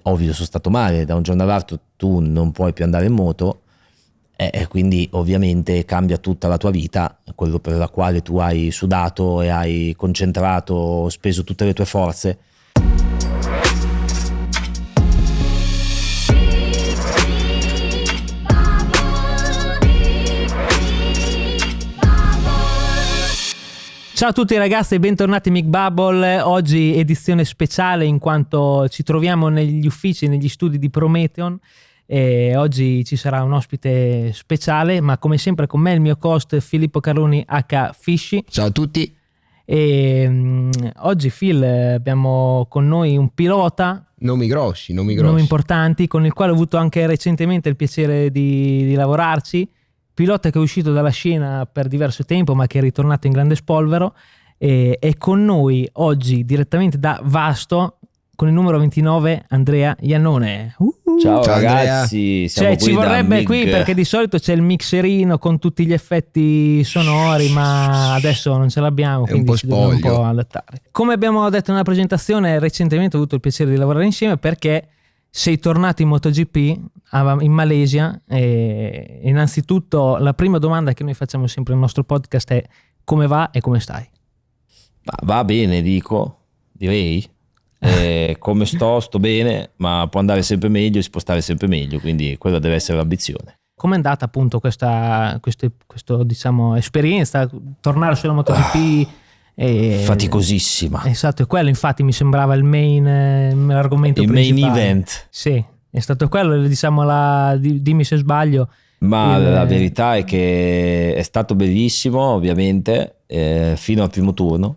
ovvio sono stato male, da un giorno all'altro tu non puoi più andare in moto, e quindi ovviamente cambia tutta la tua vita, quello per la quale tu hai sudato e hai concentrato, speso tutte le tue forze. Ciao a tutti ragazzi e bentornati in Mic Bubble. Oggi edizione speciale in quanto ci troviamo negli uffici, negli studi di Prometheon, e oggi ci sarà un ospite speciale, ma come sempre con me il mio host Filippo Carloni H. Fisci. Ciao a tutti. E oggi Phil abbiamo con noi un pilota, nomi grossi, nomi importanti, con il quale ho avuto anche recentemente il piacere di lavorarci. Pilota che è uscito dalla scena per diverso tempo ma che è ritornato in grande spolvero, e è con noi oggi direttamente da Vasto con il numero 29 Andrea Iannone. Ciao Andrea. ragazzi, siamo qui ci vorrebbe da qui perché di solito c'è il mixerino con tutti gli effetti sonori, ma adesso non ce l'abbiamo, è un quindi po' ci dobbiamo un spoglio. po' adattare. Come abbiamo detto nella presentazione, recentemente ho avuto il piacere di lavorare insieme perché sei tornato in MotoGP in Malesia, e innanzitutto la prima domanda che noi facciamo sempre nel nostro podcast è: come va e come stai? Va bene, direi. Come sto bene, ma può andare sempre meglio, si può stare sempre meglio, quindi quella deve essere l'ambizione. Com'è andata appunto questa diciamo esperienza, tornare sulla MotoGP? Faticosissima. Esatto, e quello infatti mi sembrava l'argomento principale. Main event. Sì, è stato quello, diciamo, dimmi se sbaglio. Ma la verità è che è stato bellissimo, ovviamente, fino al primo turno,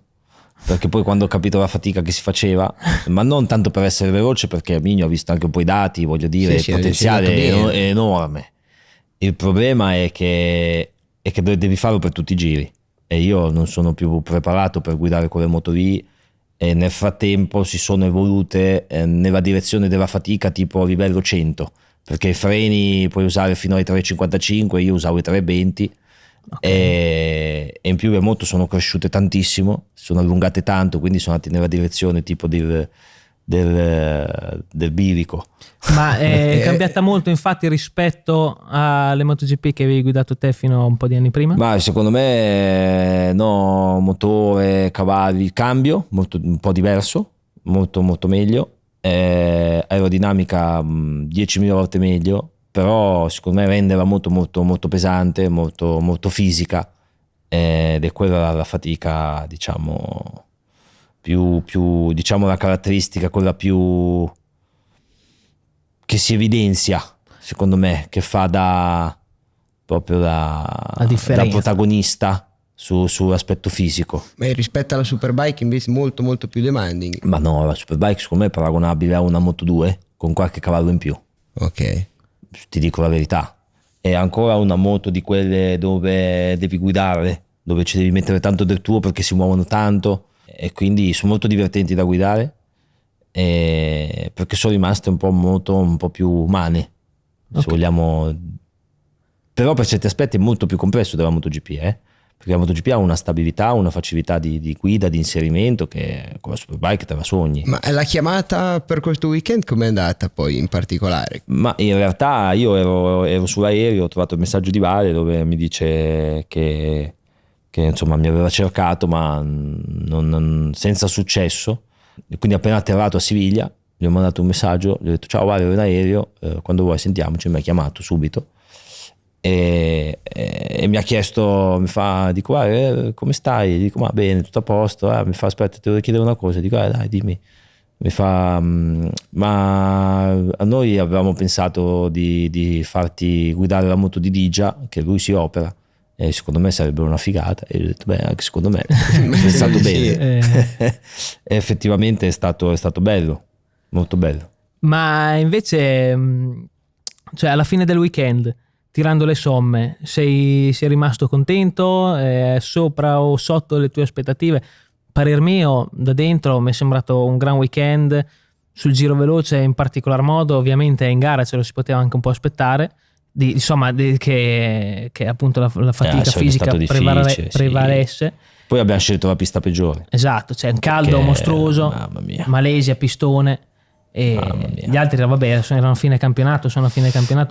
perché poi quando ho capito la fatica che si faceva, ma non tanto per essere veloce, perché Migno ha visto anche un po' i dati, voglio dire, il potenziale è enorme. Il problema è che devi farlo per tutti i giri, e io non sono più preparato per guidare quelle moto lì, e nel frattempo si sono evolute nella direzione della fatica tipo a livello 100, perché i freni puoi usare fino ai 3,55, io usavo i 3,20. Okay. E in più le moto sono cresciute tantissimo, sono allungate tanto, quindi sono andate nella direzione tipo del bilico. Ma è cambiata molto infatti rispetto alle MotoGP che avevi guidato te fino a un po' di anni prima? Ma secondo me no, motore, cavalli, il cambio molto, un po' diverso, molto molto meglio, aerodinamica 10.000 volte meglio, però secondo me rende la moto molto molto pesante, molto molto fisica, ed è quella la fatica, diciamo, più diciamo la caratteristica, quella più che si evidenzia secondo me, che fa proprio da protagonista sull'aspetto fisico. Ma rispetto alla Superbike invece molto molto più demanding. Ma no, la Superbike secondo me è paragonabile a una Moto2 con qualche cavallo in più. Ok. Ti dico la verità, è ancora una moto di quelle dove devi guidare, dove ci devi mettere tanto del tuo perché si muovono tanto, e quindi sono molto divertenti da guidare, perché sono rimaste un po' moto un po' più umane, se vogliamo, però per certi aspetti è molto più complesso della MotoGP, perché la MotoGP ha una stabilità, una facilità di guida, di inserimento, che con la Superbike te la sogni. Ma la chiamata per questo weekend com'è andata poi in particolare? Ma in realtà io ero sull'aereo, ho trovato il messaggio di Vale dove mi dice che insomma mi aveva cercato ma senza successo, e quindi appena atterrato a Siviglia gli ho mandato un messaggio, gli ho detto: ciao Vale, ero in aereo, quando vuoi sentiamoci. Mi ha chiamato subito e mi ha chiesto, dico come stai? Dico ma bene, tutto a posto. Mi fa: aspetta, ti devo chiedere una cosa. Dico dai, dimmi. Mi fa: ma a noi avevamo pensato di farti guidare la moto di Digia, che lui si opera, e secondo me sarebbe una figata. E io ho detto: beh, anche secondo me è stato bene. E effettivamente è stato bello, molto bello. Ma invece, cioè alla fine del weekend, tirando le somme, sei rimasto contento, sopra o sotto le tue aspettative? Parer mio, da dentro mi è sembrato un gran weekend. Sul giro veloce in particolar modo, ovviamente in gara ce lo si poteva anche un po' aspettare, che appunto la fatica fisica prevalesse. Sì. Poi abbiamo scelto la pista peggiore. Esatto, c'è un caldo mostruoso, mamma mia. Malesia, pistone. e gli altri vabbè erano a fine campionato,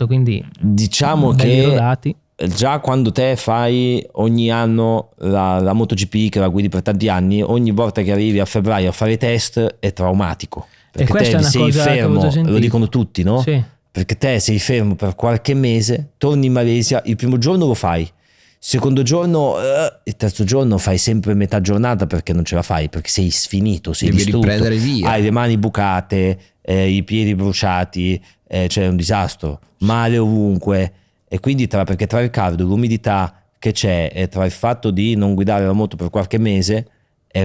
quindi diciamo che rodati. Già quando te fai ogni anno la MotoGP, che la guidi per tanti anni, ogni volta che arrivi a febbraio a fare test è traumatico, perché te sei fermo, lo dicono tutti, no? Sì. Perché te sei fermo per qualche mese, torni in Malesia, il primo giorno lo fai, il secondo giorno, il terzo giorno fai sempre metà giornata perché non ce la fai, perché sei sfinito, sei devi distrutto, riprendere via, hai le mani bucate, i piedi bruciati, cioè è un disastro, male ovunque. E quindi perché tra il caldo, l'umidità che c'è e tra il fatto di non guidare la moto per qualche mese,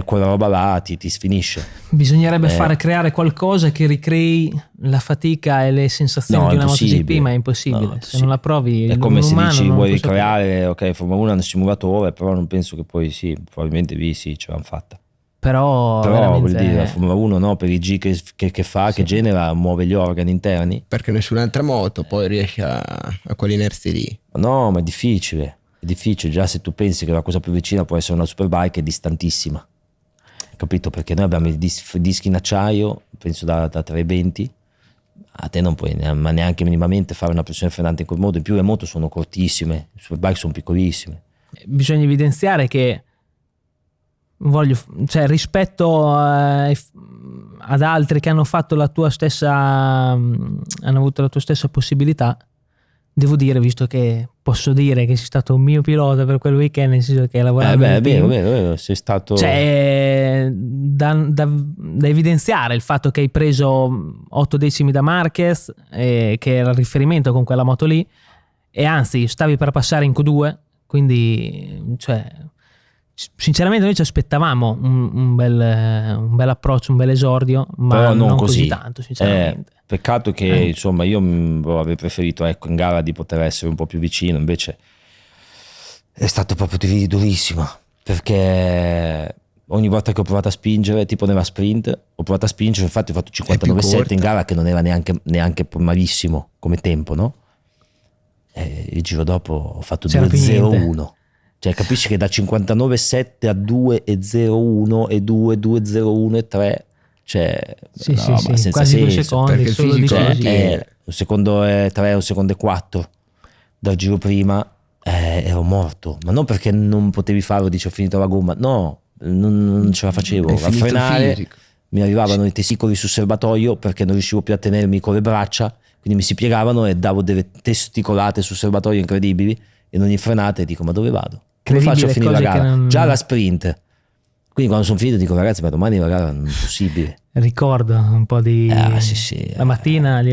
quella roba là ti sfinisce. Bisognerebbe creare qualcosa che ricrei la fatica e le sensazioni di una MotoGP, ma è impossibile. Se non la provi, è come se dici vuoi ricreare, ok, Formula 1 è un simulatore, però non penso che poi probabilmente ce l'hanno fatta. Però vuol dire la Formula 1 no, per i G che fa, che genera, muove gli organi interni, perché nessun'altra moto poi riesce a quell'inerzia lì. No, ma è difficile, già se tu pensi che la cosa più vicina può essere una Superbike, è distantissima, capito? Perché noi abbiamo i dischi in acciaio, penso da 320, a te non puoi ma neanche minimamente fare una pressione frenante in quel modo. In più le moto sono cortissime, le Superbike sono piccolissime. Bisogna evidenziare che rispetto ad altri che hanno fatto hanno avuto la tua stessa possibilità, devo dire, visto che posso dire che sei stato un mio pilota per quel weekend, nel senso che lavorando nel team, vero, sei stato, da evidenziare il fatto che hai preso 8 decimi da Marquez, che era il riferimento con quella moto lì, e anzi stavi per passare in Q2, quindi sinceramente noi ci aspettavamo un bel approccio, un bel esordio, ma però non così tanto, sinceramente. Peccato che insomma io avrei preferito in gara di poter essere un po' più vicino, invece è stato proprio durissimo, perché ogni volta che ho provato a spingere, tipo nella sprint infatti ho fatto 59,7 in gara, che non era neanche malissimo come tempo, no? E il giro dopo ho fatto 2,01. Cioè capisci che da 59,7 a 2,01 e 2,2,01 e 3, cioè senza quasi 2 senso, secondi, perché il fisico un secondo e 3, un secondo e 4 dal giro prima, ero morto, ma non perché non potevi farlo, dice ho finito la gomma, no, non ce la facevo a frenare, mi arrivavano i testicoli sul serbatoio perché non riuscivo più a tenermi con le braccia, quindi mi si piegavano e davo delle testicolate sul serbatoio incredibili, e in ogni frenata dico ma dove vado? Come faccio a finire la gara? Già la sprint, quindi quando sono finito dico ragazzi, ma domani la gara non è possibile. Ricordo un po' di la mattina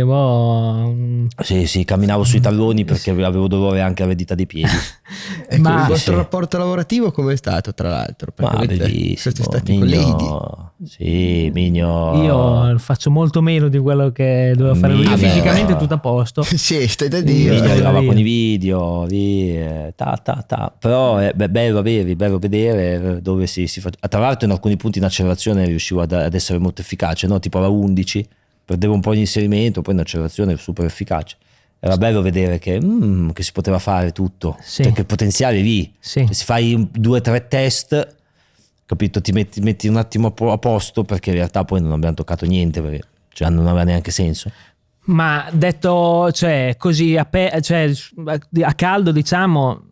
camminavo sui talloni perché avevo dolore anche alle dita dei piedi. Ma il vostro rapporto lavorativo come è stato, tra l'altro? Perché siete stati colleghi. Sì, Migno. Io faccio molto meno di quello che dovevo fare lui. Fisicamente tutto a posto. Sì, stai da dire. Migno arrivava con i video, però è bello vedere dove si fa. Tra l'altro in alcuni punti in accelerazione riuscivo ad essere molto efficace, no? Tipo alla 11 perdevo un po' di inserimento, poi in accelerazione super efficace. Era bello vedere che si poteva fare tutto, perché il potenziale è lì. Se fai 2 o 3 test, capito, ti metti un attimo a posto, perché in realtà poi non abbiamo toccato niente, perché non aveva neanche senso. Ma detto così a caldo, diciamo,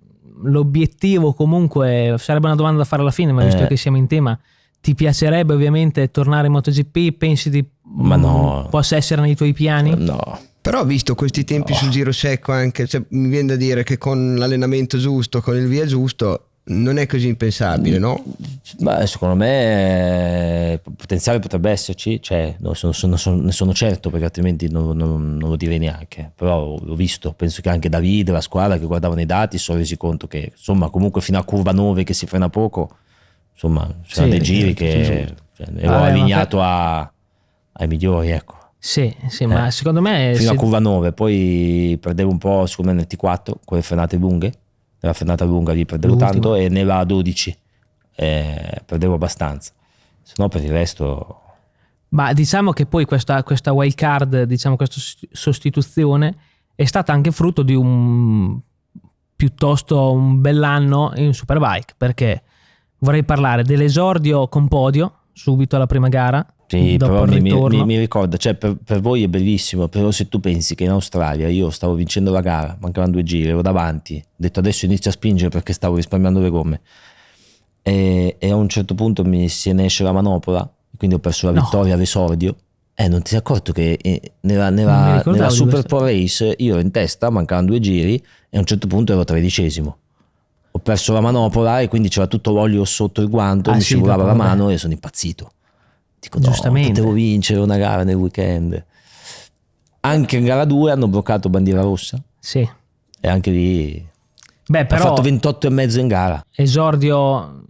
l'obiettivo comunque sarebbe una domanda da fare alla fine, ma visto che siamo in tema, ti piacerebbe ovviamente tornare in MotoGP? Pensi ma no, possa essere nei tuoi piani? No. Però visto questi tempi sul giro secco, anche mi viene da dire che con l'allenamento giusto, con il via giusto, non è così impensabile, no? Beh, secondo me il potenziale potrebbe esserci, ne sono certo, perché altrimenti non lo direi neanche, però l'ho visto, penso che anche Davide, la squadra che guardavano i dati, si sono resi conto che insomma comunque fino a curva 9 che si frena poco, insomma c'erano dei giri che ero allineato ai migliori, ecco. Sì, ma secondo me fino a curva 9, poi perdevo un po' secondo me nel T4 con le frenate lunghe. Nella frenata lunga lì perdevo tanto, e nella 12 perdevo abbastanza, se no per il resto. Ma diciamo che poi questa wild card, diciamo questa sostituzione è stata anche frutto di un bell'anno in Superbike, perché vorrei parlare dell'esordio con podio subito alla prima gara, Sì, dopo però il ritorno. mi ricorda, cioè per voi è bellissimo, però se tu pensi che in Australia io stavo vincendo la gara, mancavano 2 giri, ero davanti, ho detto adesso inizio a spingere perché stavo risparmiando le gomme e a un certo punto se ne esce la manopola, quindi ho perso la No. vittoria all'esordio. Non ti sei accorto che nella Non mi ricordavo nella di Super questo. Pro Race io ero in testa, mancavano 2 giri e a un certo punto ero 13esimo. Ho perso la manopola e quindi c'era tutto l'olio sotto il guanto, Ah, mi sì, scivolava dopo, la vabbè. mano e sono impazzito. Dico no, Giustamente. potevo vincere una gara nel weekend. Anche in gara 2 hanno bloccato bandiera rossa Sì. e anche lì Beh, ha però fatto 28 e mezzo in gara. esordio,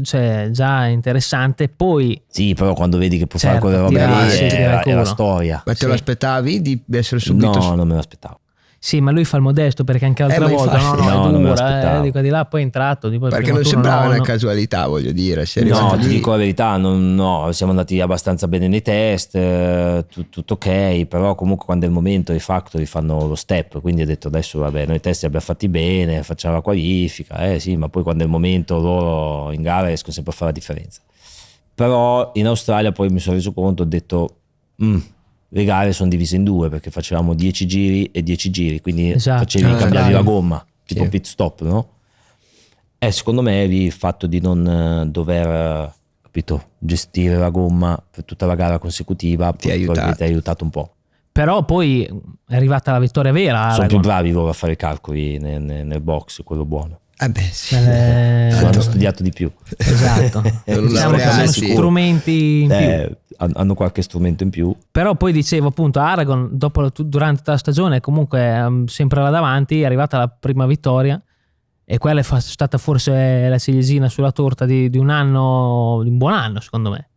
cioè, già interessante. Poi Sì, però quando vedi che può fare Certo, quelle robe tira- lì sì, tira il è la culo. storia. Ma te Sì. lo aspettavi di essere subito No, non me l'aspettavo. sì, ma lui fa il modesto perché anche l'altra ma volta infatti, no, no, è non me dura, l'aspettavo. di qua di là, poi è entrato, tipo il perché primo non turno, sembrava una no. casualità, voglio dire. Sei No, arrivato ti lì. dico la verità, no, siamo andati abbastanza bene nei test, tutto ok, però comunque quando è il momento i factory fanno lo step, quindi ho detto adesso vabbè, noi i test li abbiamo fatti bene, facciamo la qualifica, sì, ma poi quando è il momento loro in gara riescono sempre a fare la differenza. Però in Australia poi mi sono reso conto, ho detto le gare sono divise in 2 perché facevamo 10 giri e 10 giri, quindi Esatto. facevi Ah, cambiavi dai. la gomma, tipo Sì. pit stop, no? E secondo me lì il fatto di non dover, capito, gestire la gomma per tutta la gara consecutiva Ti ha probabilmente ha aiutato un po'. Però poi è arrivata la vittoria vera. Sono Aragon. più bravi loro a fare i calcoli nel box, quello buono. Beh, sì. Hanno Tanto- studiato di più. Esatto. Sono Diciamo che hanno laureati. strumenti in più. Hanno qualche strumento in più. Però poi dicevo appunto Aragon durante tutta la stagione comunque sempre là davanti, è arrivata la prima vittoria e quella è stata forse la ciliegina sulla torta di un anno, di un buon anno secondo me.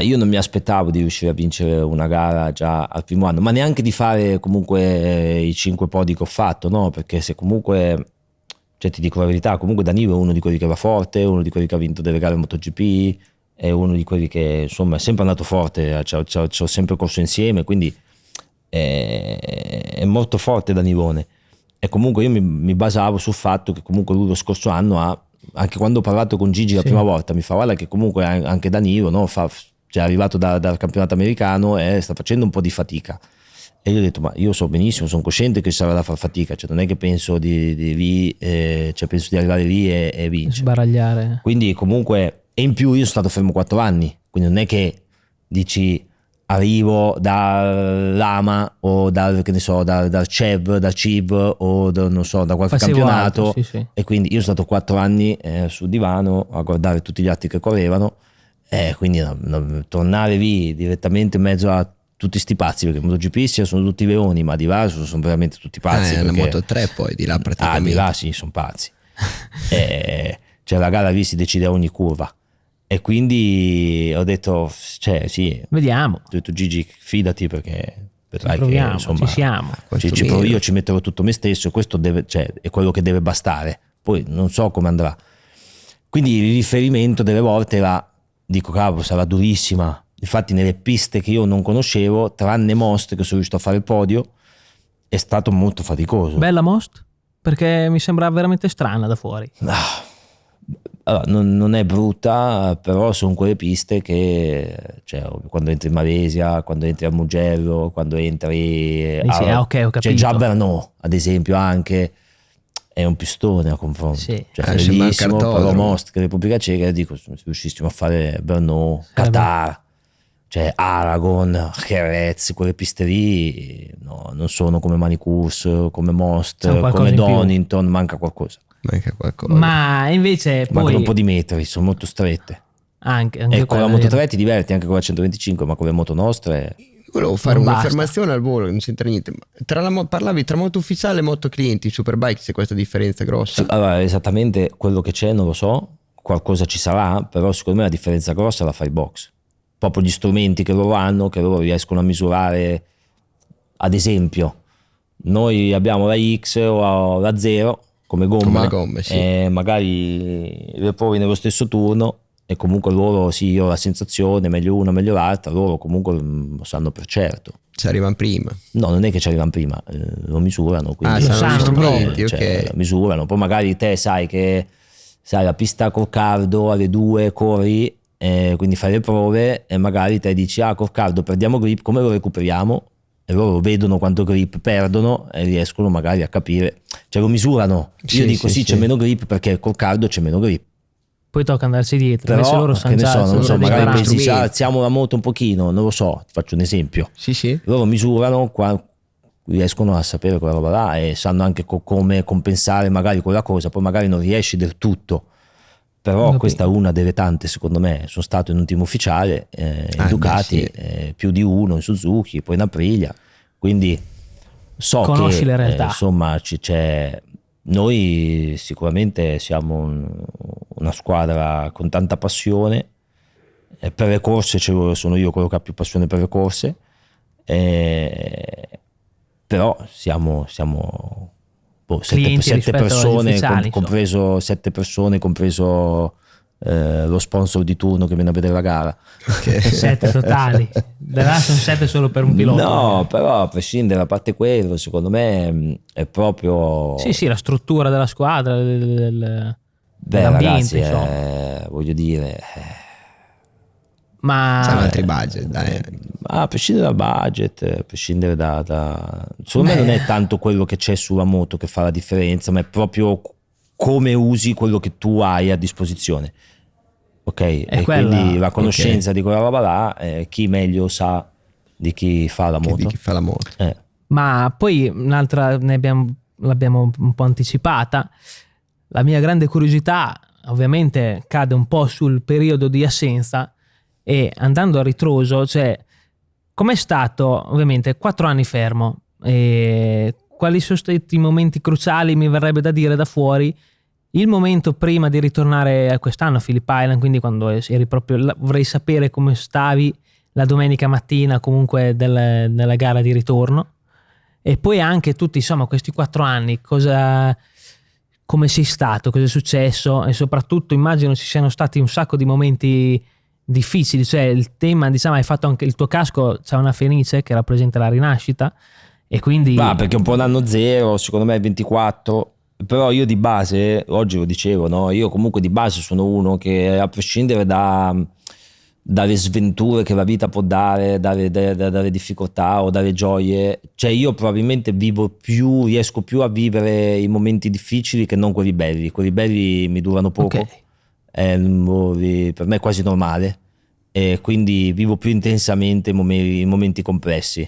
Io non mi aspettavo di riuscire a vincere una gara già al primo anno, ma neanche di fare comunque i 5 podi che ho fatto, no? Perché se comunque, cioè ti dico la verità, comunque Danilo è uno di quelli che va forte, uno di quelli che ha vinto delle gare MotoGP, è uno di quelli che insomma è sempre andato forte, ci ho sempre corso insieme, quindi è molto forte Danilone. E comunque io mi basavo sul fatto che comunque lui lo scorso anno anche quando ho parlato con Gigi la prima volta, mi fa guarda che comunque anche Danilo, no, cioè è arrivato dal campionato americano e sta facendo un po' di fatica. E io ho detto ma io so benissimo, sono cosciente che sarà da far fatica, cioè non è che penso di lì, cioè penso di arrivare lì e vincere. Sbaragliare. Quindi comunque, e in più io sono stato fermo 4 anni, quindi non è che dici arrivo dall'Ama o dal CEV, da CIV o non so, da qualche Facevo campionato, altro, sì. e quindi io sono stato 4 anni sul divano a guardare tutti gli altri che correvano, quindi tornare lì direttamente in mezzo a tutti sti pazzi, perché MotoGP sono tutti leoni, ma di là sono veramente tutti pazzi. È una perché- Moto 3 poi di là praticamente. di là sì, sono pazzi. Cioè la gara lì si decide a ogni curva. E quindi ho detto, cioè sì, Vediamo, ho detto Gigi, fidati perché vedrai che proviamo, insomma ci siamo. Quantomeno. io ci metterò tutto me stesso e questo è quello che deve bastare. Poi non so come andrà. Quindi il riferimento delle volte era, dico cavolo, sarà durissima. Infatti nelle piste che io non conoscevo, tranne Most che sono riuscito a fare il podio, è stato molto faticoso. Bella Most? Perché mi sembra veramente strana da fuori. Allora, non è brutta, però sono quelle piste che, cioè, quando entri in Malesia, quando entri a Mugello, quando entri Dici, ok, ho capito. cioè già Brno ad esempio anche è un pistone a confronto. Sì. Cioè, sembra il bellissimo, però cartodromo. Most che Repubblica Ceca, dico, se riuscissimo a fare Brno, Qatar, cioè Aragon, Jerez, quelle piste lì no, non sono come Manicus, come Most, C'è qualcosa come in più. Donington, manca qualcosa. Manca qualcosa. Ma invece Mancano poi un po' di metri, sono molto strette. anche E con la quella Moto vera. 3 ti diverti anche con la 125, ma con le moto nostre Volevo fare Non un'affermazione al volo, non c'entra niente. Parlavi tra moto ufficiale e moto clienti, Superbike, c'è questa differenza grossa. allora, esattamente quello che c'è non lo so, qualcosa ci sarà, però secondo me la differenza grossa la fa il box. Proprio gli strumenti che loro hanno, che loro riescono a misurare. Ad esempio, noi abbiamo la X o la 0 come gomma, Come le gomme, sì. e magari le provi nello stesso turno e comunque loro sì, io ho la sensazione meglio una meglio l'altra, loro comunque lo sanno per certo. Ci arrivano prima. No, non è che ci arrivano prima, lo misurano, quindi lo sanno, strumenti, cioè, ok. lo misurano, poi magari te sai che sai la pista col cardo alle 2 corri quindi fai le prove e magari te dici col caldo perdiamo grip, come lo recuperiamo? E loro vedono quanto grip perdono e riescono magari a capire, cioè lo misurano. Io dico sì, c'è meno grip perché col caldo c'è meno grip. Poi tocca andarci dietro. Però invece loro sanno già, non so, magari preparati. pensi alziamo la moto un pochino, non lo so, ti faccio un esempio. Sì. Loro misurano, riescono a sapere quella roba là e sanno anche come compensare magari quella cosa, poi magari non riesci del tutto. Però questa è una delle tante, secondo me. Sono stato in un team ufficiale in Ducati, più di uno in Suzuki, poi in Aprilia, quindi so conosci che le realtà. Insomma noi sicuramente siamo una squadra con tanta passione, per le corse sono io quello che ha più passione per le corse, però siamo sette persone, compreso 7 persone, compreso lo sponsor di turno che viene a vedere la gara. 7 totali. Sono 7 solo per un pilota. No, però a prescindere, a parte quello, secondo me è proprio... Sì, la struttura della squadra, ragazzi, voglio dire... Ma c'hanno altri budget, dai. A prescindere dal budget, a prescindere secondo me non è tanto quello che c'è sulla moto che fa la differenza, ma è proprio come usi quello che tu hai a disposizione. Ok? E quindi la conoscenza di quella roba là, chi meglio sa di chi fa la moto. Di chi fa la moto. Ma poi un'altra l'abbiamo un po' anticipata. La mia grande curiosità ovviamente cade un po' sul periodo di assenza, e andando a ritroso, cioè com'è stato ovviamente 4 anni fermo, e quali sono stati i momenti cruciali, mi verrebbe da dire da fuori, il momento prima di ritornare quest'anno a Phillip Island, quindi quando eri proprio, vorrei sapere come stavi la domenica mattina comunque nella gara di ritorno, e poi anche tutti, insomma, questi 4 anni, come sei stato, cosa è successo, e soprattutto immagino ci siano stati un sacco di momenti difficili, cioè il tema, diciamo, hai fatto anche il tuo casco, c'è una fenice che rappresenta la rinascita, e quindi perché un po' un anno zero, secondo me è 24, però io di base, oggi lo dicevo, no? Io comunque di base sono uno che, a prescindere dalle sventure che la vita può dare, dalle difficoltà o dalle gioie, cioè io probabilmente riesco più a vivere i momenti difficili che non quelli belli mi durano poco. Okay. Per me è quasi normale, e quindi vivo più intensamente i momenti complessi.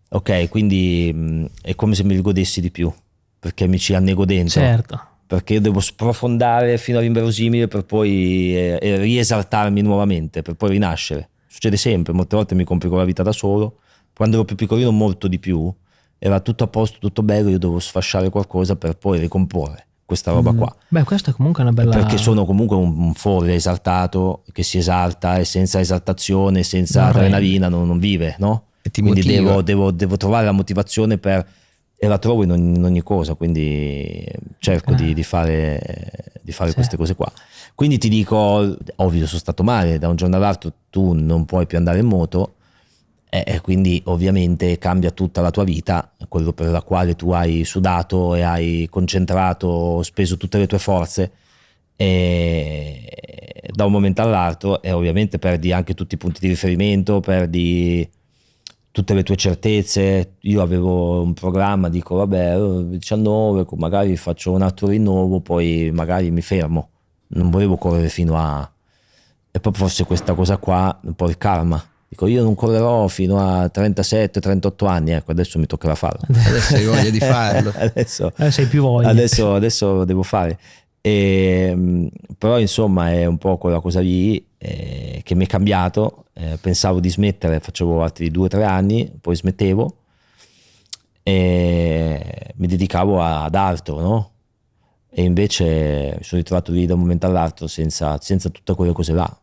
Ok, quindi è come se mi rigodessi di più, perché mi ci annego dentro. Certo. Perché io devo sprofondare fino all'inverosimile per poi riesaltarmi nuovamente, per poi rinascere. Succede sempre, molte volte mi complico la vita da solo. Quando ero più piccolino molto di più, era tutto a posto, tutto bello, io dovevo sfasciare qualcosa per poi ricomporre questa roba qua. Beh, questa è comunque una bella... Perché sono comunque un folle esaltato che si esalta, e senza esaltazione, senza adrenalina non vive, no? E ti quindi motiva. devo trovare la motivazione e la trovo in ogni cosa, quindi cerco di fare queste cose qua. Quindi ti dico, ovvio, sono stato male, da un giorno all'altro tu non puoi più andare in moto, e quindi ovviamente cambia tutta la tua vita, quello per la quale tu hai sudato e hai concentrato, speso tutte le tue forze, e da un momento all'altro, e ovviamente perdi anche tutti i punti di riferimento, perdi tutte le tue certezze. Io avevo un programma, dico vabbè 19, magari faccio un altro rinnovo, poi magari mi fermo, non volevo correre fino a... E poi forse questa cosa qua, un po' il karma, dico io non correrò fino a 37-38 anni, ecco, adesso mi toccherà farlo. Adesso hai voglia di farlo. adesso sei più voglia. Adesso lo devo fare. Però insomma è un po' quella cosa lì che mi è cambiato. Pensavo di smettere, facevo altri 2-3 anni, poi smettevo e mi dedicavo ad altro, no? E invece mi sono ritrovato lì da un momento all'altro senza tutte quelle cose là.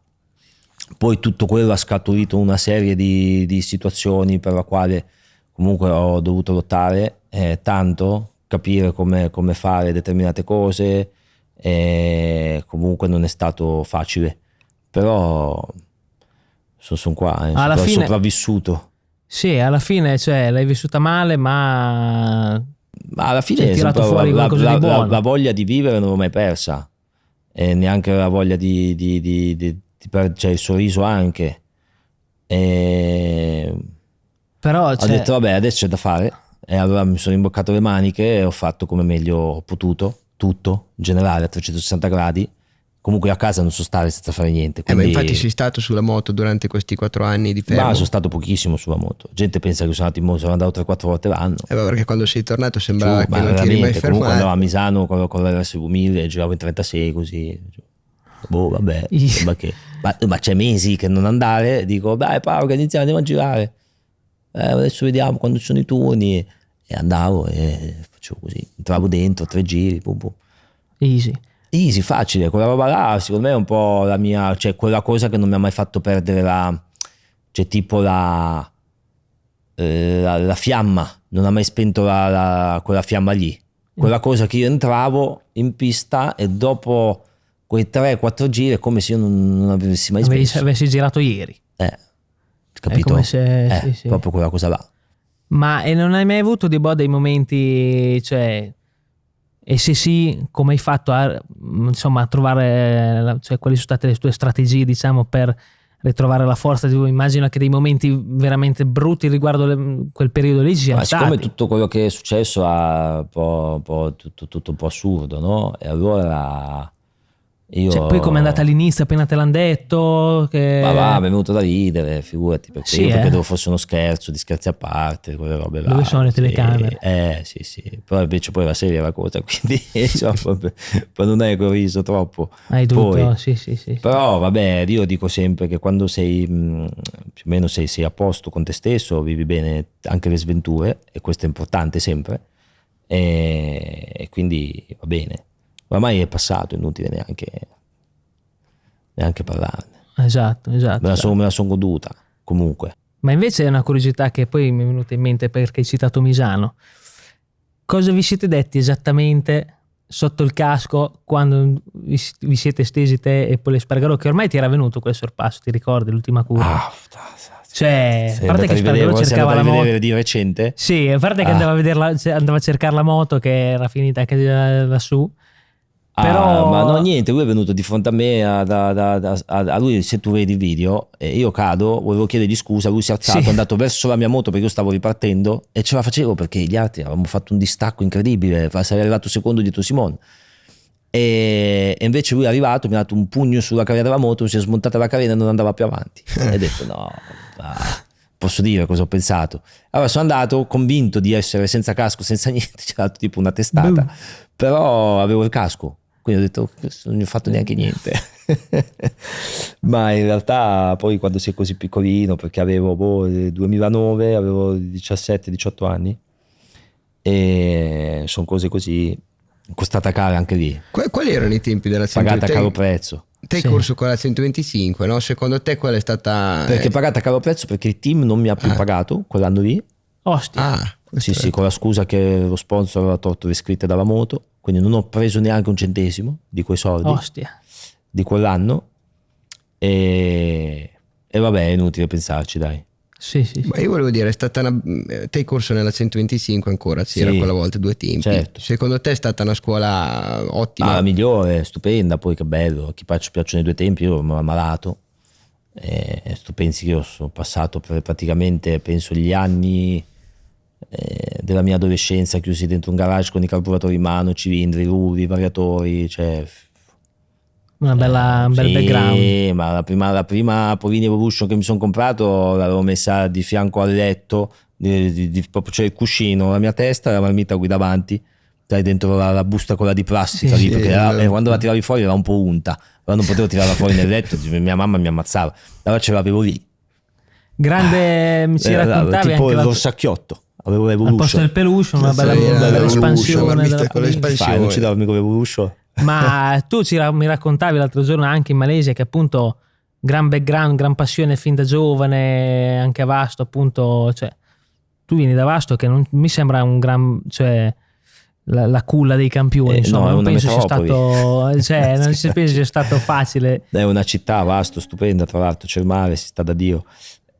Poi tutto quello ha scaturito una serie di situazioni per la quale comunque ho dovuto lottare tanto, capire come fare determinate cose, e comunque non è stato facile, però sono qua, alla sono fine, sopravvissuto. Sì, alla fine, cioè, l'hai vissuta male, ma alla fine hai tirato fuori qualcosa di buono. La voglia di vivere non l'ho mai persa, e neanche la voglia di c'è il sorriso anche. E Però ho detto vabbè, adesso c'è da fare, e allora mi sono imboccato le maniche e ho fatto come meglio ho potuto, tutto in generale a 360 gradi. Comunque a casa non so stare senza fare niente, Ma quindi infatti sei stato sulla moto durante questi 4 anni di fermo? ma sono stato pochissimo sulla moto. Gente pensa che sono andato in moto, sono andato 3-4 volte l'anno. Perché quando sei tornato sembrava che Ma non ti eri mai veramente, comunque fermato. andavo a Misano con l'RSV1000 e giravo in 36 così. Boh, vabbè, sembra che... ma c'è mesi che non andare, dico dai Paolo, che iniziamo, andiamo a girare. Adesso vediamo quando ci sono i turni. E andavo e facevo così, entravo dentro 3 giri, pum pum. Easy, Facile, quella roba là secondo me è un po' la mia, cioè quella cosa che non mi ha mai fatto perdere cioè tipo la fiamma, non ha mai spento quella fiamma lì, quella cosa che io entravo in pista e dopo quei 3-4 giri è come se io non avessi mai smesso. avessi girato ieri. Capito? È come se sì. Proprio quella cosa là. Ma e non hai mai avuto dei momenti, cioè, e se sì, come hai fatto a trovare, cioè, quali sono state le tue strategie, diciamo, per ritrovare la forza? Immagino che dei momenti veramente brutti riguardo quel periodo lì ci siano stati. Siccome tutto quello che è successo è un po' tutto un po' assurdo, no? E allora io... Cioè, poi come è andata all'inizio, appena te l'hanno detto? Che... Ma va, mi è venuto da ridere, figurati, perché Sì, io credevo fosse uno scherzo, di scherzi a parte, quelle robe là. Dove sono le telecamere? Sì. Però invece poi era seria la cosa, quindi insomma, poi non è che ho riso troppo. Hai dovuto, Poi, sì. Però vabbè, io dico sempre che quando sei più o meno sei a posto con te stesso, vivi bene anche le sventure, e questo è importante sempre, e quindi va bene. Ormai è passato, è inutile neanche parlarne. Esatto. Me la sono goduta comunque. Ma invece è una curiosità che poi mi è venuta in mente perché hai citato Misano. Cosa vi siete detti esattamente sotto il casco quando vi siete stesi te e poi l'Espargarò, che ormai ti era venuto quel sorpasso, ti ricordi l'ultima curva? Cioè, a parte che Espargarò cercava la moto di recente? Sì, a parte che andava a cercare la moto che era finita anche lassù. Però... ma no, niente, lui è venuto di fronte a me, a lui, se tu vedi il video, io cado, volevo chiedergli scusa, lui si è alzato, è andato verso la mia moto perché io stavo ripartendo e ce la facevo perché gli altri avevamo fatto un distacco incredibile, sarei arrivato secondo dietro Simone. E invece lui è arrivato, mi ha dato un pugno sulla carena della moto, si è smontata la carena e non andava più avanti. E ho detto no, posso dire cosa ho pensato. Allora sono andato convinto di essere senza casco, senza niente, ci ha dato tipo una testata, però avevo il casco. Quindi ho detto non gli ho fatto neanche niente. Ma in realtà poi quando sei così piccolino, perché avevo 2009, avevo 17-18 anni, e sono cose così, costata cara anche lì. Quali erano i tempi della 125? Pagata a caro prezzo. Te hai corso con la 125, no? Secondo te qual è stata... Perché pagata a caro prezzo perché il team non mi ha più pagato quell'anno lì. Ostia. Sì, con la scusa che lo sponsor aveva tolto le scritte dalla moto, quindi non ho preso neanche un centesimo di quei soldi. Ostia. Di quell'anno, e vabbè, è inutile pensarci, dai. Sì. Ma io volevo dire, è stata te hai corso nella 125 ancora, era quella volta 2 tempi. Certo. Secondo te è stata una scuola ottima? La migliore, stupenda, poi che bello, a chi piacciono i 2 tempi, io mi ero ammalato. Tu pensi che io sono passato praticamente, penso, gli anni della mia adolescenza chiusi dentro un garage con i carburatori in mano, cilindri, ruvi, variatori, cioè un bel background. Ma la prima Polini Evolution che mi sono comprato l'avevo messa di fianco al letto, proprio c'è il cuscino, la mia testa e la marmita qui davanti, dai, dentro la busta quella di plastica lì, perché quando la tiravi fuori era un po' unta, allora non potevo tirarla fuori nel letto, mia mamma mi ammazzava, allora ce l'avevo lì. Grande, mi ci raccontavi tipo anche lo sacchiotto. Avevo l'Evolution al posto del Peluche, una bella espansione della non ci dava mica l'Evolution. Ma tu mi raccontavi l'altro giorno anche in Malesia che appunto gran background, gran passione fin da giovane, anche a Vasto, appunto, cioè tu vieni da Vasto che non mi sembra un gran, cioè la culla dei campioni, insomma, non penso sia stato, cioè non si pensa sia stato facile. È una città Vasto, stupenda, tra l'altro c'è il mare, si sta da Dio.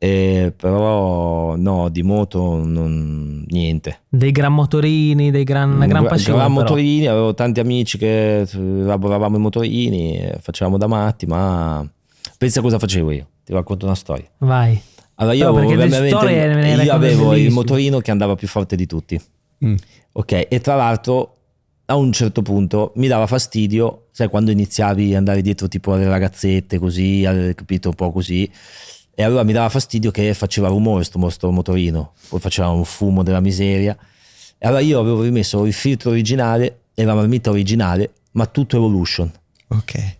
Però no, di moto niente. Dei gran motorini, una gran passione. Gran motorini, avevo tanti amici che lavoravamo in motorini, facevamo da matti, ma Pensa cosa facevo io, ti racconto una storia. Vai. Allora No, perché le storie me ne io racconti avevo il bellissime. motorino che andava più forte di tutti, ok, e tra l'altro a un certo punto mi dava fastidio, sai, quando iniziavi ad andare dietro tipo alle ragazzette così, capito, un po' così, e allora mi dava fastidio che faceva rumore sto motorino, poi faceva un fumo della miseria, e allora io avevo rimesso il filtro originale e la marmitta originale, ma tutto Evolution. Ok.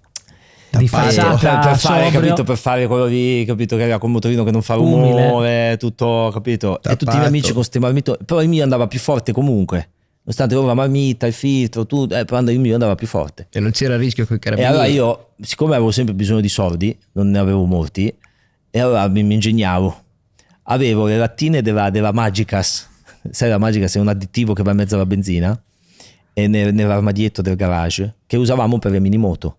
Di Tappato. facciata, per fare, sobrio. capito, per fare quello lì, capito, che era con motorino che non fa Umile. rumore, tutto, capito, e tutti i Tappato. miei amici con ste marmite, però il mio andava più forte comunque, nonostante avevo la marmita, il filtro, tutto, però il mio andava più forte. E non c'era rischio con i E carabinieri. allora io, siccome avevo sempre bisogno di soldi, non ne avevo molti, e allora mi ingegnavo. Avevo le lattine della Magicas, sai, la Magicas è un additivo che va in mezzo alla benzina, e nell'armadietto del garage, che usavamo per le minimoto.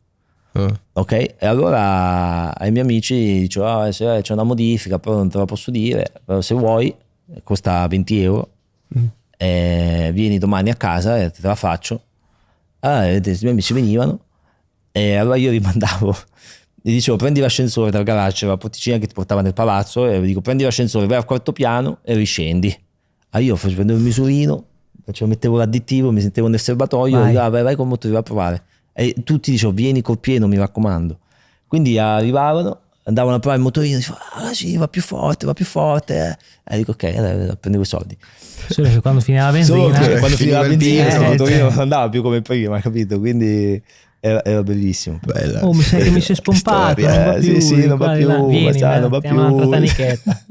Ok, e allora ai miei amici dicevo, se c'è una modifica, però non te la posso dire, però se vuoi, costa 20 euro, vieni domani a casa e te la faccio. Allora i miei amici venivano e allora io rimandavo, gli dicevo prendi l'ascensore dal garage, c'era la porticina che ti portava nel palazzo, e dico prendi l'ascensore, vai al quarto piano e riscendi. Allora io prendevo il misurino, mettevo l'additivo, mi sentivo nel serbatoio, Vai. dico, vai con motorino a provare. E tutti dicevano vieni col pieno, mi raccomando. Quindi arrivavano, andavano a provare il motorino, dicevano sì, va più forte. E dico ok, allora prendevo i soldi. Solo che quando finiva la benzina. Solo che quando finiva finiva la il benzina pieno, questo motorino cioè. non andava più come prima, capito? Quindi era bellissimo. Bella. Oh, mi sa che mi si è spompato, Storia. non va più. sì, non va qua di più, là. Vieni, non va mettiamo più. un'altra tanichetta.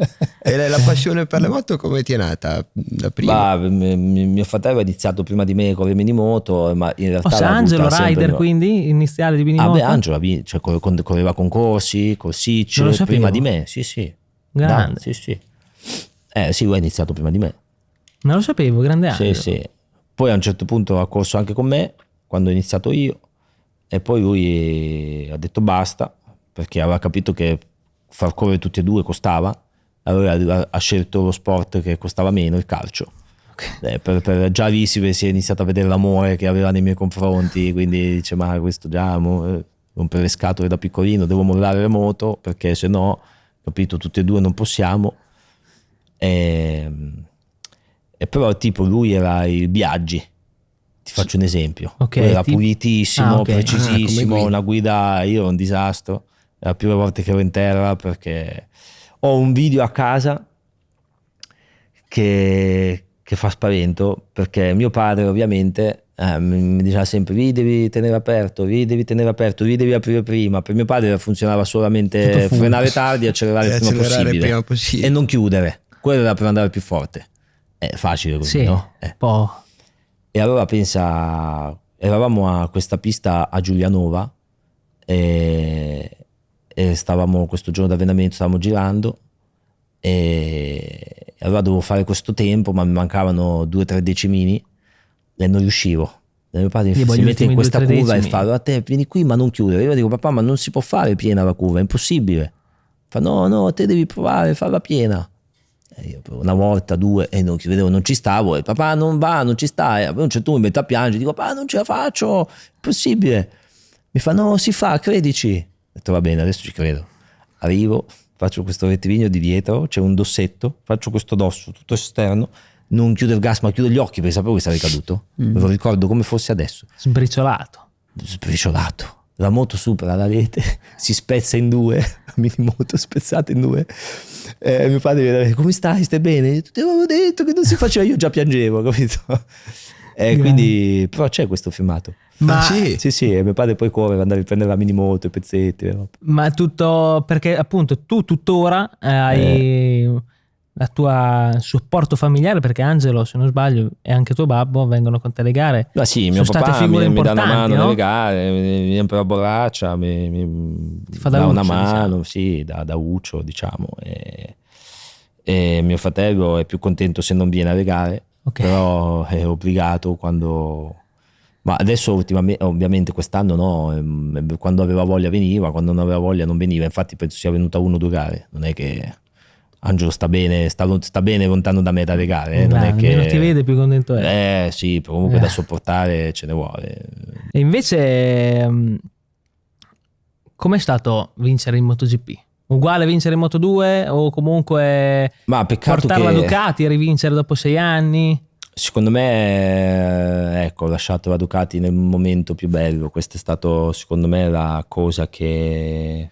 E la passione per le moto come ti è nata? Da prima? Mio fratello ha iniziato prima di me con le minimoto, ma in realtà l'ha Angelo avuta sempre- Rider, quindi iniziale di minimoto. Ah beh, Angelo cioè, correva concorsi, col SIC Non lo sapevo. prima di me, sì. Grande. Sì. Sì, lui ha iniziato prima di me. Non lo sapevo, grande Angelo. Sì. Poi a un certo punto ha corso anche con me, quando ho iniziato io, e poi lui ha detto basta, perché aveva capito che far correre tutti e due costava, allora ha scelto lo sport che costava meno, il calcio. Già lì si è iniziato a vedere l'amore che aveva nei miei confronti, quindi dice ma questo già rompe le scatole da piccolino, devo mollare le moto perché se no, capito, tutti e due non possiamo. E però tipo lui era il Biaggi, ti faccio un esempio. Ok, Lui era tipo- pulitissimo, ok. precisissimo, come una guida, io ero un disastro, la prima volta che ero in terra, perché ho un video a casa che fa spavento, perché mio padre ovviamente mi diceva sempre devi tenere aperto, devi aprire prima. Per mio padre funzionava solamente Tutto full. frenare tardi e accelerare il prima possibile, prima possibile. e non chiudere, quello era per andare più forte. È facile così, Sì, no? un po'. E allora pensa, eravamo a questa pista a Giulianova e stavamo questo giorno d'allenamento, stavamo girando, e allora dovevo fare questo tempo, ma mi mancavano 2-3 decimini e non riuscivo. E mio padre Tipo si gli mette in ultimi questa 2-3 curva e decimi. fa allora te vieni qui ma non chiudere. Io dico papà ma non si può fare piena la curva, è impossibile. Fa no te devi provare a farla piena. E io una volta, due, e non vedevo, non ci stavo, e papà non va, non ci sta, e a un certo punto mi metto a piangere, dico papà non ce la faccio, è impossibile. Mi fa no, si fa, credici. Ho detto va bene, adesso ci credo. Arrivo, faccio questo rettilineo di dietro, c'è un dossetto, faccio questo dosso tutto esterno, non chiudo il gas ma chiudo gli occhi perché sapevo che sarei caduto, me lo ricordo come fosse adesso. Sbriciolato. Sbriciolato, la moto supera la rete, si spezza in due, la minimoto spezzata in due. Mio padre mi dice come stai, stai bene? Ti avevo detto che non si faceva, io già piangevo, capito? Quindi però c'è questo filmato. Ma, Sì, e mio padre poi corre, andare a prendere la minimoto, i pezzetti, no? ma tutto perché appunto tu tuttora hai la tua supporto familiare, perché Angelo, se non sbaglio, e anche tuo babbo vengono con te alle gare. Ma sì, Sono mio state papà figure mi dà una importanti, mano no? nelle gare, mi viene per la borraccia, Ti fa da dà una Uccio, mano, diciamo. sì, da Uccio, diciamo. E mio fratello è più contento se non viene alle gare, Ok. però è obbligato quando... Ma adesso ultimamente, ovviamente quest'anno no, quando aveva voglia veniva, quando non aveva voglia non veniva, infatti penso sia venuta 1 o 2 gare, non è che... Angelo sta bene lontano da me dalle gare, non è che... Meno ti vede più contento è. Sì, comunque da sopportare ce ne vuole. E invece Com'è stato vincere in MotoGP? Uguale a vincere in Moto2 o comunque Ma peccato portare la che Ducati e rivincere dopo 6 anni? secondo me, ecco, ho lasciato la Ducati nel momento più bello. Questa è stato secondo me la cosa che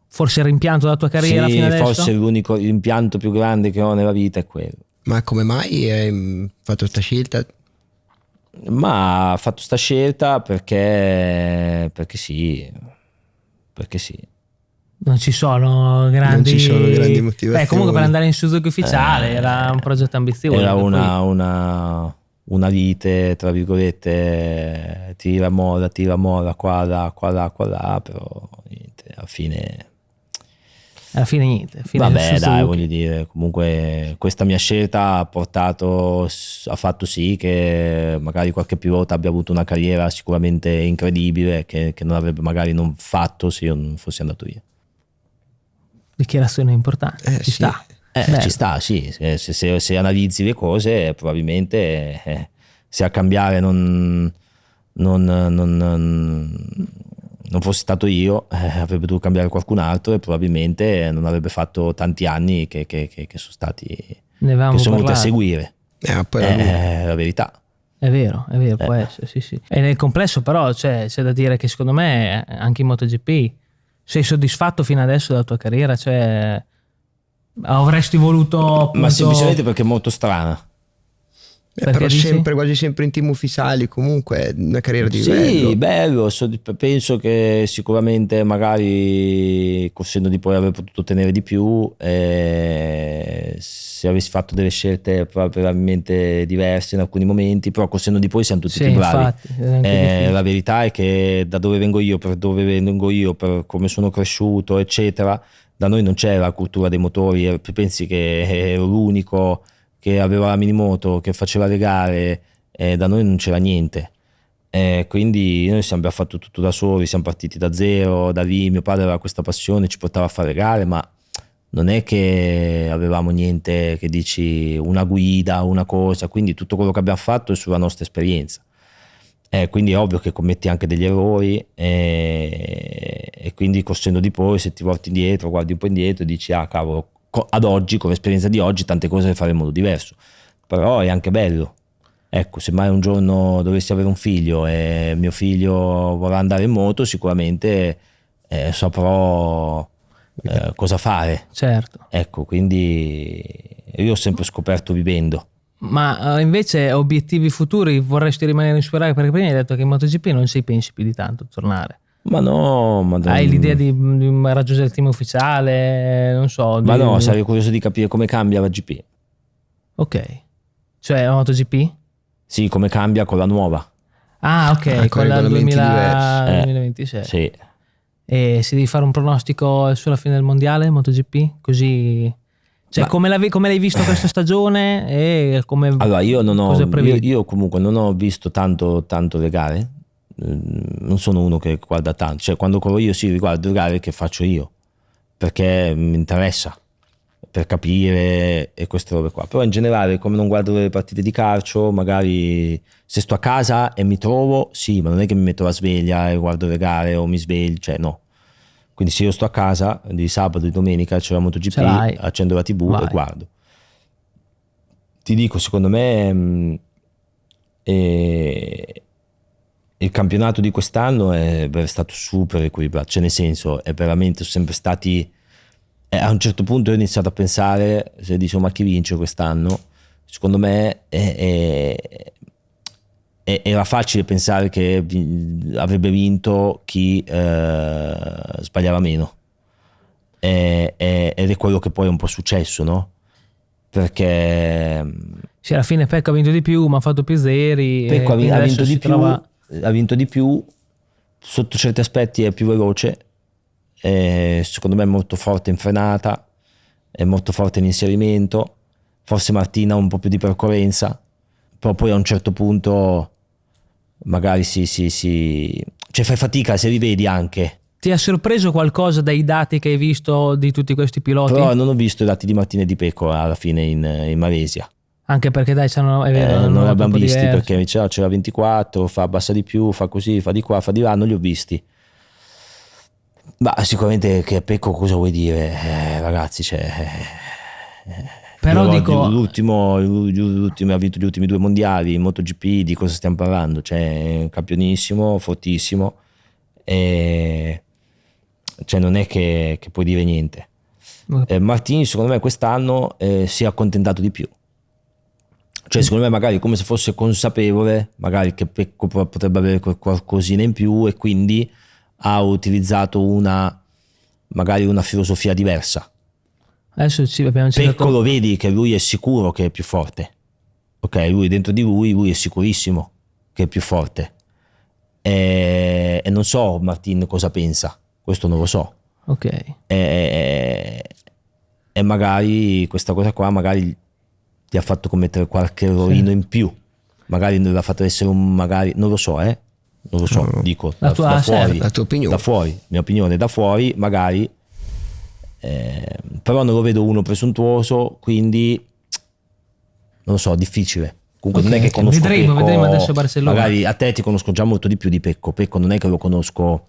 Forse il rimpianto della tua carriera sì, fino adesso? forse l'unico impianto più grande che ho nella vita è quello. Ma come mai hai fatto questa scelta? Ma ha fatto sta scelta perché sì, perché sì. Non ci sono grandi, motivazioni. Beh, comunque per andare in Suzuki ufficiale era un progetto ambizioso. Era poi- una vite, tra virgolette, tira molla, qua là, però niente, alla fine niente. Fine del vabbè, dai, Suzuki. voglio dire, comunque questa mia scelta ha fatto sì che magari qualche pilota abbia avuto una carriera sicuramente incredibile che non avrebbe magari non fatto se io non fossi andato via. Dichiarazione importante, ci Sì. sta. Bello. Ci sta, sì, se analizzi le cose probabilmente se a cambiare non fossi stato io, avrebbe dovuto cambiare qualcun altro e probabilmente non avrebbe fatto tanti anni che sono stati, Ne avevamo che sono venuti a parlato. seguire. Poi la Ducati. È la verità. È vero, può essere, sì. E nel complesso però c'è da dire che secondo me anche in MotoGP sei soddisfatto fino adesso della tua carriera, cioè avresti voluto appunto... Ma semplicemente perché è molto strana. Perché Però dici? quasi sempre in team ufficiali, comunque è una carriera di Sì, livello. bello, penso che sicuramente magari col senno di poi aver potuto ottenere di più, se avessi fatto delle scelte probabilmente diverse in alcuni momenti, però col senno di poi siamo tutti Sì, più bravi. infatti, è anche difficile. La verità è che da dove vengo io, per come sono cresciuto, eccetera, da noi non c'è la cultura dei motori, pensi che ero l'unico che aveva la minimoto, che faceva le gare, da noi non c'era niente. Quindi noi abbiamo fatto tutto da soli, siamo partiti da zero, da lì mio padre aveva questa passione, ci portava a fare gare, ma non è che avevamo niente che dici una guida, una cosa, quindi tutto quello che abbiamo fatto è sulla nostra esperienza. Quindi è ovvio che commetti anche degli errori e quindi col senno di poi se ti volti indietro, guardi un po' indietro e dici cavolo, ad oggi, con l'esperienza di oggi, tante cose le faremo in modo diverso, però è anche bello. Ecco, se mai un giorno dovessi avere un figlio e mio figlio vorrà andare in moto, sicuramente saprò cosa fare. Certo. Ecco, quindi io ho sempre scoperto vivendo. Ma invece obiettivi futuri vorresti rimanere in Superbike? Perché prima hai detto che in MotoGP non ci pensi più di tanto a tornare. Ma no, Hai l'idea di raggiungere il team ufficiale? Non so. Ma no, sarei curioso di capire come cambia la GP. Ok. Cioè la MotoGP? Sì, come cambia con la nuova. Ah, ok, con con la regolamenti 2026. Sì. E se devi fare un pronostico sulla fine del mondiale MotoGP? Così... Cioè, come l'hai visto questa stagione e come Allora, cosa prevedi? io comunque non ho visto tanto le gare, non sono uno che guarda tanto, cioè quando corro io sì riguardo le gare che faccio io, perché mi interessa, per capire e queste robe qua, però in generale come non guardo le partite di calcio, magari se sto a casa e mi trovo, sì, ma non è che mi metto la sveglia e guardo le gare o mi sveglio, cioè no. Quindi se io sto a casa di sabato, di domenica c'è la MotoGP, accendo la TV e guardo. Ti dico, secondo me il campionato di quest'anno è stato super equilibrato, cioè nel senso è veramente sempre stati... a un certo punto ho iniziato a pensare, se dicevo ma chi vince quest'anno? Secondo me era facile pensare che avrebbe vinto chi sbagliava meno ed è quello che poi è un po' successo, no? Perché sì, alla fine Pecco ha vinto di più ma ha fatto più zeri. Pecco ha vinto di più, sotto certi aspetti è più veloce, secondo me è molto forte in frenata, è molto forte in inserimento, forse Martina ha un po' più di percorrenza, però poi a un certo punto magari cioè fai fatica se li vedi anche. Ti ha sorpreso qualcosa dai dati che hai visto di tutti questi piloti? Però non ho visto i dati di Martina e di Pecco alla fine in Malesia. Anche perché dai, è vero, non li abbiamo visti diversi. perché c'era 24, fa abbassa di più, fa così, fa di qua, fa di là, non li ho visti. Ma sicuramente che a Pecco cosa vuoi dire, ragazzi, Però dico, l'ultimo ha vinto gli ultimi 2 mondiali in MotoGP, di cosa stiamo parlando? Campionissimo, fortissimo, e non è che puoi dire niente. Martini secondo me quest'anno si è accontentato di più, secondo me magari come se fosse consapevole magari che Pecco potrebbe avere qualcosina in più, e quindi ha utilizzato magari una filosofia diversa. Adesso sì, abbiamo Pecco lo vedi che lui è sicuro che è più forte, ok, lui dentro di lui è sicurissimo che è più forte, e non so Martin cosa pensa, questo non lo so, ok, e magari questa cosa qua magari ti ha fatto commettere qualche errorino in più, magari l'ha fatto essere magari non lo so, dico la tua opinione, da fuori, mia opinione da fuori magari, però non lo vedo uno presuntuoso, quindi non lo so, difficile. Comunque non è che conosco vedremo adesso a Barcellona, magari a te ti conosco già molto di più di Pecco non è che lo conosco,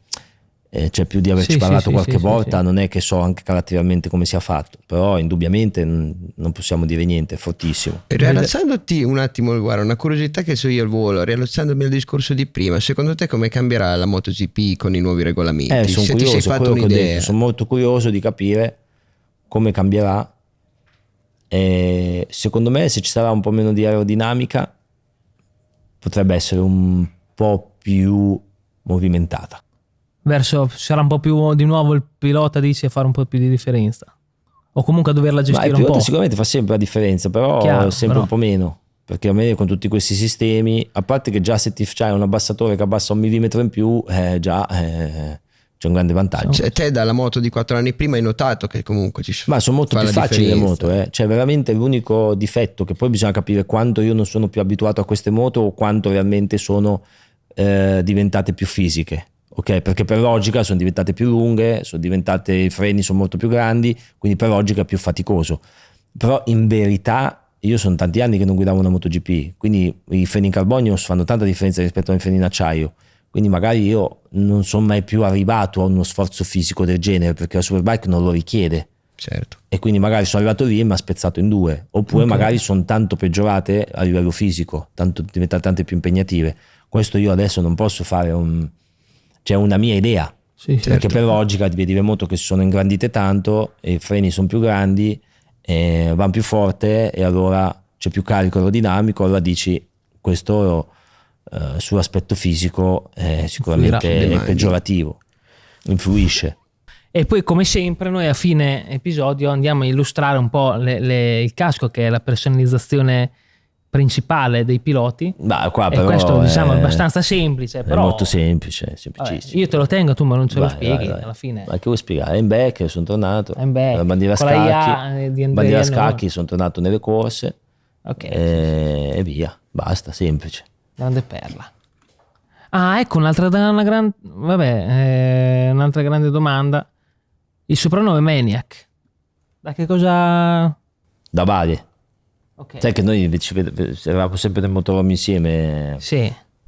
c'è più di averci parlato qualche volta, non è che so anche caratterialmente come sia fatto, però indubbiamente non possiamo dire niente, è fortissimo. Riallacciandoti un attimo, guarda, una curiosità che so io al volo, riallacciandomi al discorso di prima, secondo te come cambierà la MotoGP con i nuovi regolamenti? Sono Se curioso, ti sei fatto un'idea, sono molto curioso di capire come cambierà, e secondo me se ci sarà un po' meno di aerodinamica potrebbe essere un po' più movimentata. Sarà un po' più di nuovo il pilota, dice, a fare un po' più di differenza, o comunque a doverla gestire un po'. Sicuramente fa sempre la differenza, però sempre un po' meno, perché a me con tutti questi sistemi, a parte che già se ti c'hai un abbassatore che abbassa 1 millimetro in più, già c'è un grande vantaggio. Te dalla moto di 4 anni prima hai notato che comunque ma sono molto più facili le moto, veramente l'unico difetto, che poi bisogna capire quanto io non sono più abituato a queste moto o quanto realmente sono diventate più fisiche. Ok, perché per logica sono diventate più lunghe, i freni sono molto più grandi, quindi per logica è più faticoso. Però in verità io sono tanti anni che non guidavo una MotoGP, quindi i freni in carbonio fanno tanta differenza rispetto ai freni in acciaio, quindi magari io non sono mai più arrivato a uno sforzo fisico del genere, perché la Superbike non lo richiede. Certo. E quindi magari sono arrivato lì e mi ha spezzato in 2, oppure magari sono tanto peggiorate a livello fisico, diventate tante più impegnative. Questo io adesso non posso fare una mia idea, perché per logica vedi le moto che si sono ingrandite tanto e i freni sono più grandi, vanno più forte, e allora c'è più carico aerodinamico, allora dici questo sull'aspetto fisico sicuramente è peggiorativo, influisce. E poi come sempre noi a fine episodio andiamo a illustrare un po' il casco, che è la personalizzazione principale dei piloti. Qua e però questo diciamo è abbastanza semplice, però è molto semplice, semplicissimo. Io te lo tengo, tu ma non ce lo spieghi alla fine. Ma che vuoi spiegare? In back sono tornato, la bandiera scacchi, sono tornato nelle corse, e via, basta, semplice. Grande perla. Ecco un'altra grande domanda. Il soprannome Maniac, da che cosa? Da Bari. Okay. Sai che noi eravamo sempre nel motorhome insieme,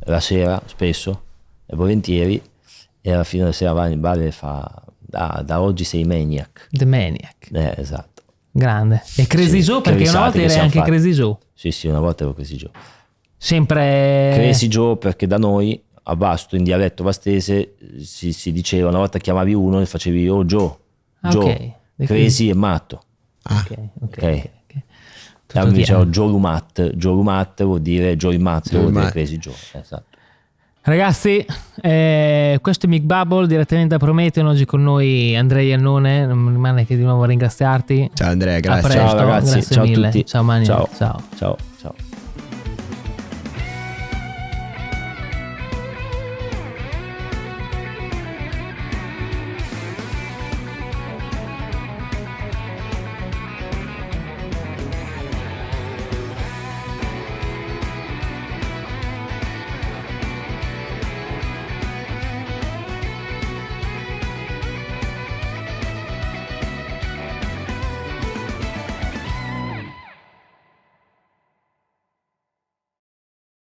la sera spesso e volentieri, e alla fine della sera va in Bari e fa da oggi sei Maniac. The Maniac. Esatto. Grande. E Crazy Joe, perché una volta eri anche Crazy Joe. Sì, una volta ero Crazy Joe. Sempre Crazy Joe, perché da noi a Vasto, in dialetto vastese, si diceva, una volta chiamavi uno e facevi Joe. Crazy è matto. Ok. Dicevo Joe Lumat vuol dire Joe il matto, vuol dire Crazy Joe. Esatto. Ragazzi, questo è Mick Bubble direttamente da Prometeo. Oggi con noi Andrea Iannone, non mi rimane che di nuovo ringraziarti. Ciao Andrea, grazie. A presto, ciao ragazzi, grazie ciao mille. a tutti. Ciao Mani. Ciao.